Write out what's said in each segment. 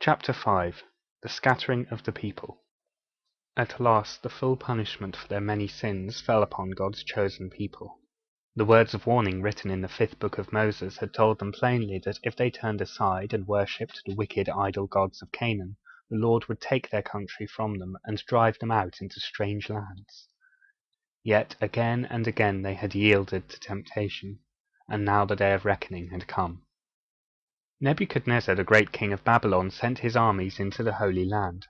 Chapter 5. The Scattering of the People. At last the full punishment for their many sins fell upon God's chosen people. The words of warning written in the 5th book of Moses had told them plainly that if they turned aside and worshipped the wicked idol gods of Canaan, the Lord would take their country from them and drive them out into strange lands. Yet again and again they had yielded to temptation, and now the day of reckoning had come. Nebuchadnezzar, the great king of Babylon, sent his armies into the Holy Land.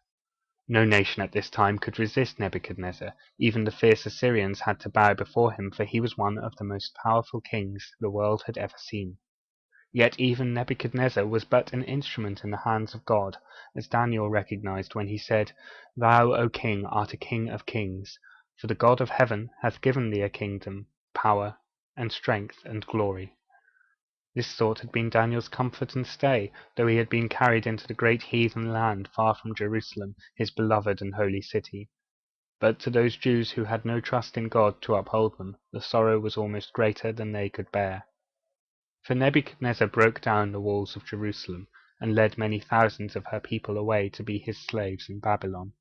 No nation at this time could resist Nebuchadnezzar. Even the fierce Assyrians had to bow before him, for he was one of the most powerful kings the world had ever seen. Yet even Nebuchadnezzar was but an instrument in the hands of God, as Daniel recognized when he said, "Thou, O king, art a king of kings, for the God of heaven hath given thee a kingdom, power, and strength, and glory." This thought had been Daniel's comfort and stay, though he had been carried into the great heathen land far from Jerusalem, his beloved and holy city. But to those Jews who had no trust in God to uphold them, the sorrow was almost greater than they could bear. For Nebuchadnezzar broke down the walls of Jerusalem, and led many thousands of her people away to be his slaves in Babylon.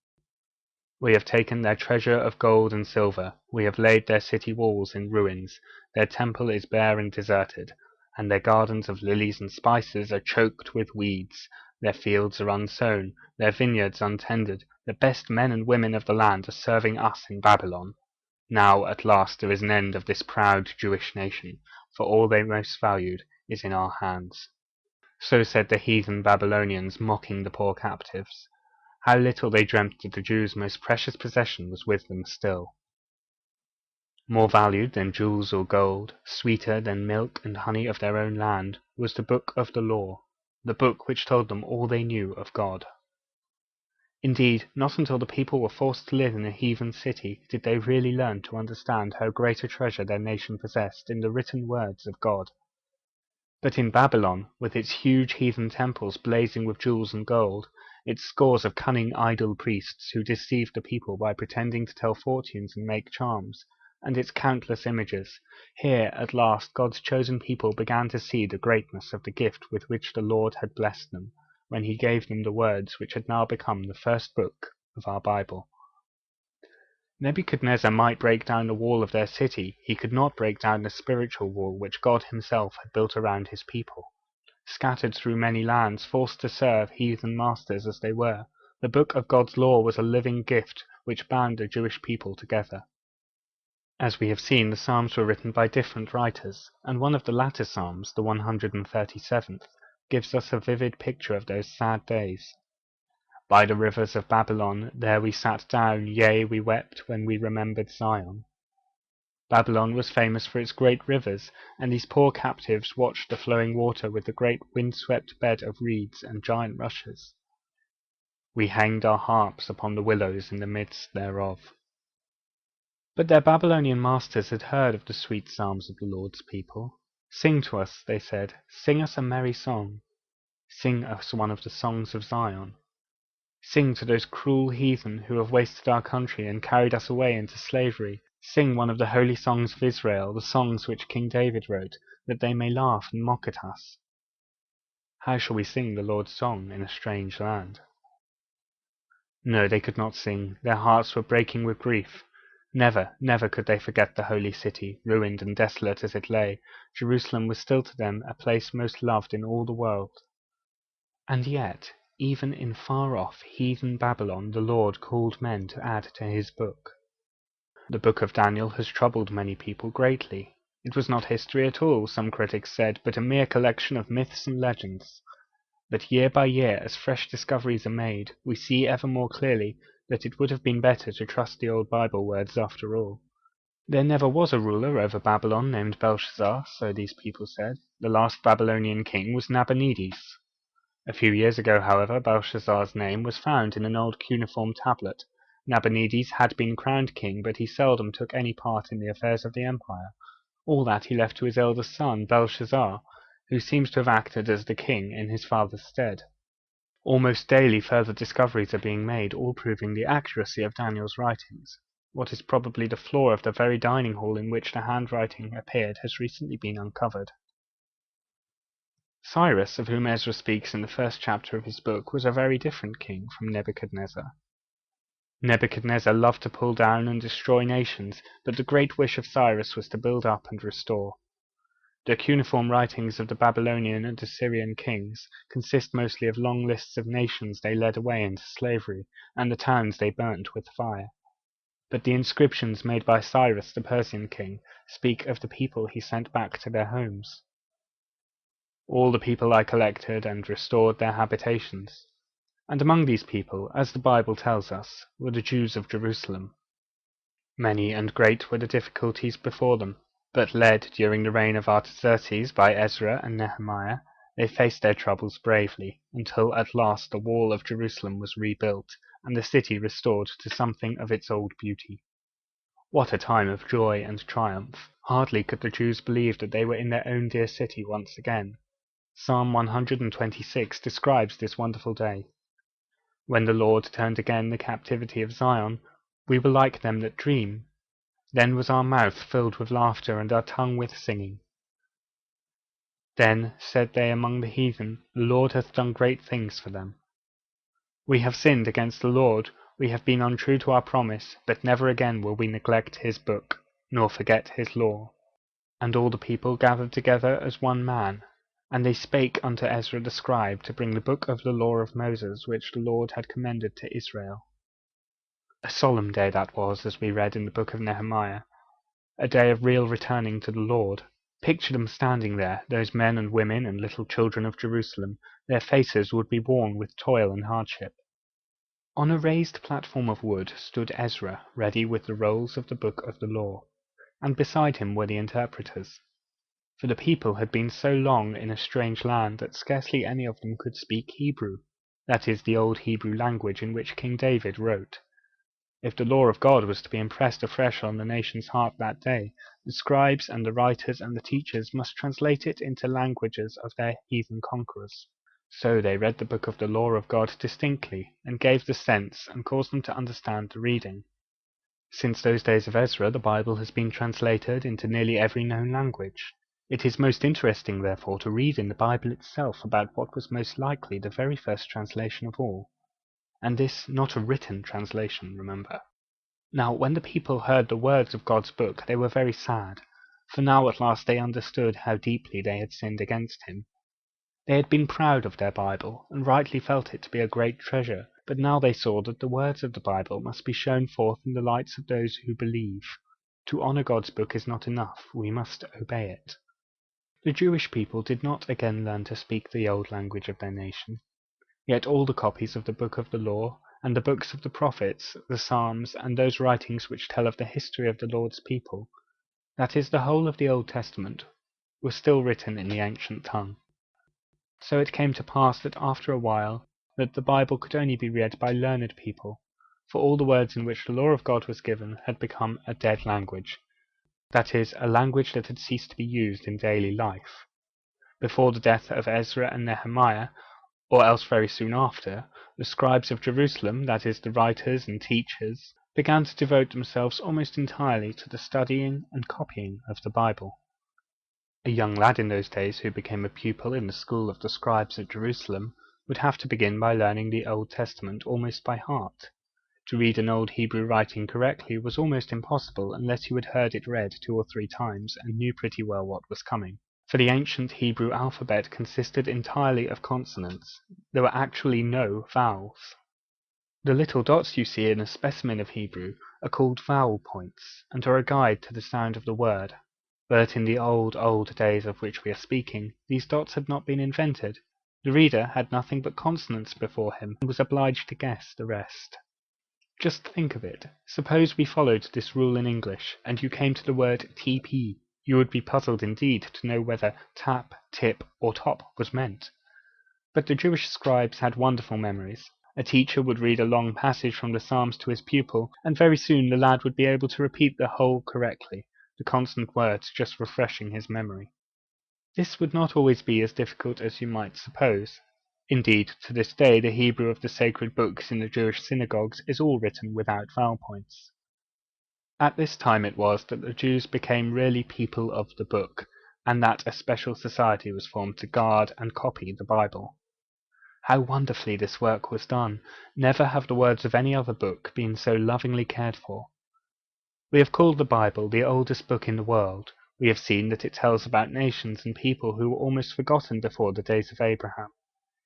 "We have taken their treasure of gold and silver, we have laid their city walls in ruins, their temple is bare and deserted, and their gardens of lilies and spices are choked with weeds. Their fields are unsown, their vineyards untended. The best men and women of the land are serving us in Babylon. Now at last there is an end of this proud Jewish nation, for all they most valued is in our hands." So said the heathen Babylonians, mocking the poor captives. How little they dreamt that the Jews' most precious possession was with them still. More valued than jewels or gold, sweeter than milk and honey of their own land, was the book of the law, the book which told them all they knew of God. Indeed, not until the people were forced to live in a heathen city did they really learn to understand how great a treasure their nation possessed in the written words of God. But in Babylon, with its huge heathen temples blazing with jewels and gold, its scores of cunning idol priests who deceived the people by pretending to tell fortunes and make charms, and its countless images, here at last God's chosen people began to see the greatness of the gift with which the Lord had blessed them, when he gave them the words which had now become the first book of our Bible. Nebuchadnezzar might break down the wall of their city, he could not break down the spiritual wall which God himself had built around his people. Scattered through many lands, forced to serve heathen masters as they were, the book of God's law was a living gift which bound the Jewish people together. As we have seen, the Psalms were written by different writers, and one of the latter Psalms, the 137th, gives us a vivid picture of those sad days. "By the rivers of Babylon, there we sat down, yea, we wept when we remembered Zion." Babylon was famous for its great rivers, and these poor captives watched the flowing water with the great wind-swept bed of reeds and giant rushes. "We hanged our harps upon the willows in the midst thereof." But their Babylonian masters had heard of the sweet psalms of the Lord's people. "Sing to us," they said, "sing us a merry song. Sing us one of the songs of Zion. Sing to those cruel heathen who have wasted our country and carried us away into slavery. Sing one of the holy songs of Israel, the songs which King David wrote, that they may laugh and mock at us." How shall we sing the Lord's song in a strange land? No, they could not sing. Their hearts were breaking with grief. Never, never could they forget the holy city, ruined and desolate as it lay. Jerusalem was still to them a place most loved in all the world. And yet, even in far-off heathen Babylon, the Lord called men to add to his book. The book of Daniel has troubled many people greatly. It was not history at all, some critics said, but a mere collection of myths and legends. But year by year, as fresh discoveries are made, we see ever more clearly that it would have been better to trust the old Bible words after all. There never was a ruler over Babylon named Belshazzar, so these people said. The last Babylonian king was Nabonidus. A few years ago, however, Belshazzar's name was found in an old cuneiform tablet. Nabonidus had been crowned king, but he seldom took any part in the affairs of the empire. All that he left to his eldest son, Belshazzar, who seems to have acted as the king in his father's stead. Almost daily further discoveries are being made, all proving the accuracy of Daniel's writings. What is probably the floor of the very dining hall in which the handwriting appeared has recently been uncovered. Cyrus, of whom Ezra speaks in the first chapter of his book, was a very different king from Nebuchadnezzar. Nebuchadnezzar loved to pull down and destroy nations, but the great wish of Cyrus was to build up and restore. The cuneiform writings of the Babylonian and Assyrian kings consist mostly of long lists of nations they led away into slavery, and the towns they burnt with fire. But the inscriptions made by Cyrus, the Persian king, speak of the people he sent back to their homes. All the people I collected and restored their habitations. And among these people, as the Bible tells us, were the Jews of Jerusalem. Many and great were the difficulties before them, but led during the reign of Artaxerxes by Ezra and Nehemiah, they faced their troubles bravely, until at last the wall of Jerusalem was rebuilt, and the city restored to something of its old beauty. What a time of joy and triumph! Hardly could the Jews believe that they were in their own dear city once again. Psalm 126 describes this wonderful day. When the Lord turned again the captivity of Zion, we were like them that dream. Then was our mouth filled with laughter, and our tongue with singing. Then said they among the heathen, The Lord hath done great things for them. We have sinned against the Lord, we have been untrue to our promise, but never again will we neglect his book, nor forget his law. And all the people gathered together as one man, and they spake unto Ezra the scribe to bring the book of the law of Moses, which the Lord had commanded to Israel. A solemn day that was, as we read in the book of Nehemiah, a day of real returning to the Lord. Picture them standing there, those men and women and little children of Jerusalem. Their faces would be worn with toil and hardship. On a raised platform of wood stood Ezra, ready with the rolls of the book of the law, and beside him were the interpreters. For the people had been so long in a strange land that scarcely any of them could speak Hebrew, that is, the old Hebrew language in which King David wrote. If the law of God was to be impressed afresh on the nation's heart that day, the scribes and the writers and the teachers must translate it into languages of their heathen conquerors. So they read the book of the law of God distinctly, and gave the sense, and caused them to understand the reading. Since those days of Ezra, the Bible has been translated into nearly every known language. It is most interesting, therefore, to read in the Bible itself about what was most likely the very first translation of all. And this not a written translation, remember. Now, when the people heard the words of God's book, they were very sad, for now at last they understood how deeply they had sinned against him. They had been proud of their Bible, and rightly felt it to be a great treasure, but now they saw that the words of the Bible must be shown forth in the lights of those who believe. To honour God's book is not enough, we must obey it. The Jewish people did not again learn to speak the old language of their nation. Yet all the copies of the book of the law, and the books of the prophets, the Psalms, and those writings which tell of the history of the Lord's people, that is, the whole of the Old Testament, were still written in the ancient tongue. So it came to pass that after a while, that the Bible could only be read by learned people, for all the words in which the law of God was given had become a dead language, that is, a language that had ceased to be used in daily life. Before the death of Ezra and Nehemiah, or else very soon after, the scribes of Jerusalem, that is, the writers and teachers, began to devote themselves almost entirely to the studying and copying of the Bible. A young lad in those days who became a pupil in the school of the scribes at Jerusalem would have to begin by learning the Old Testament almost by heart. To read an old Hebrew writing correctly was almost impossible unless you had heard it read 2 or 3 times and knew pretty well what was coming. For the ancient Hebrew alphabet consisted entirely of consonants. There were actually no vowels. The little dots you see in a specimen of Hebrew are called vowel points, and are a guide to the sound of the word. But in the old days of which we are speaking, these dots had not been invented. The reader had nothing but consonants before him, and was obliged to guess the rest. Just think of it. Suppose we followed this rule in English, and you came to the word TP. You would be puzzled indeed to know whether tap, tip, or top was meant. But the Jewish scribes had wonderful memories. A teacher would read a long passage from the Psalms to his pupil, and very soon the lad would be able to repeat the whole correctly, the consonant words just refreshing his memory. This would not always be as difficult as you might suppose. Indeed, to this day the Hebrew of the sacred books in the Jewish synagogues is all written without vowel points. At this time it was that the Jews became really people of the book, and that a special society was formed to guard and copy the Bible. How wonderfully this work was done! Never have the words of any other book been so lovingly cared for. We have called the Bible the oldest book in the world. We have seen that it tells about nations and people who were almost forgotten before the days of Abraham.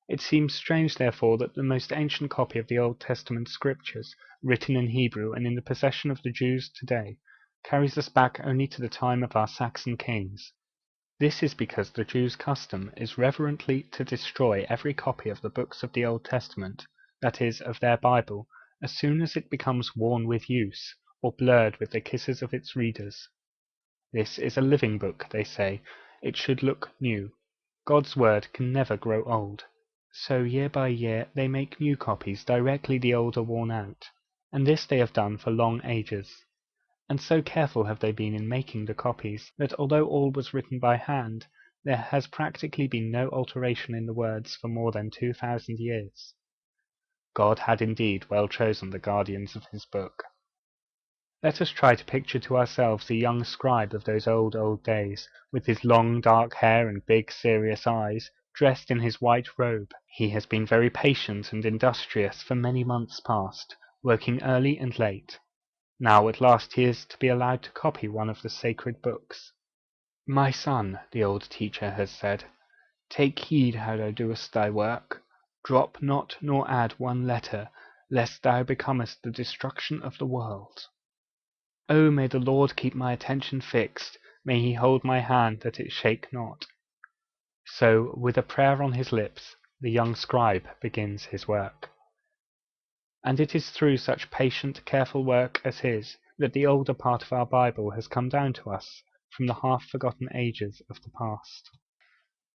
It seems strange, therefore, that the most ancient copy of the Old Testament Scriptures, written in Hebrew and in the possession of the Jews today, carries us back only to the time of our Saxon kings. This is because the Jews' custom is reverently to destroy every copy of the books of the Old Testament, that is, of their Bible, as soon as it becomes worn with use, or blurred with the kisses of its readers. This is a living book, they say. It should look new. God's word can never grow old. So year by year they make new copies directly the old are worn out, and this they have done for long ages. And so careful have they been in making the copies, that although all was written by hand, there has practically been no alteration in the words for more than 2,000 years. God had indeed well chosen the guardians of his book. Let us try to picture to ourselves the young scribe of those old days, with his long dark hair and big serious eyes, dressed in his white robe. He has been very patient and industrious for many months past, working early and late. Now at last he is to be allowed to copy one of the sacred books. "My son," the old teacher has said, "take heed how thou doest thy work. Drop not nor add one letter, lest thou becomest the destruction of the world." Oh, may the Lord keep my attention fixed, may he hold my hand that it shake not. So, with a prayer on his lips, the young scribe begins his work. And it is through such patient, careful work as his that the older part of our Bible has come down to us from the half-forgotten ages of the past.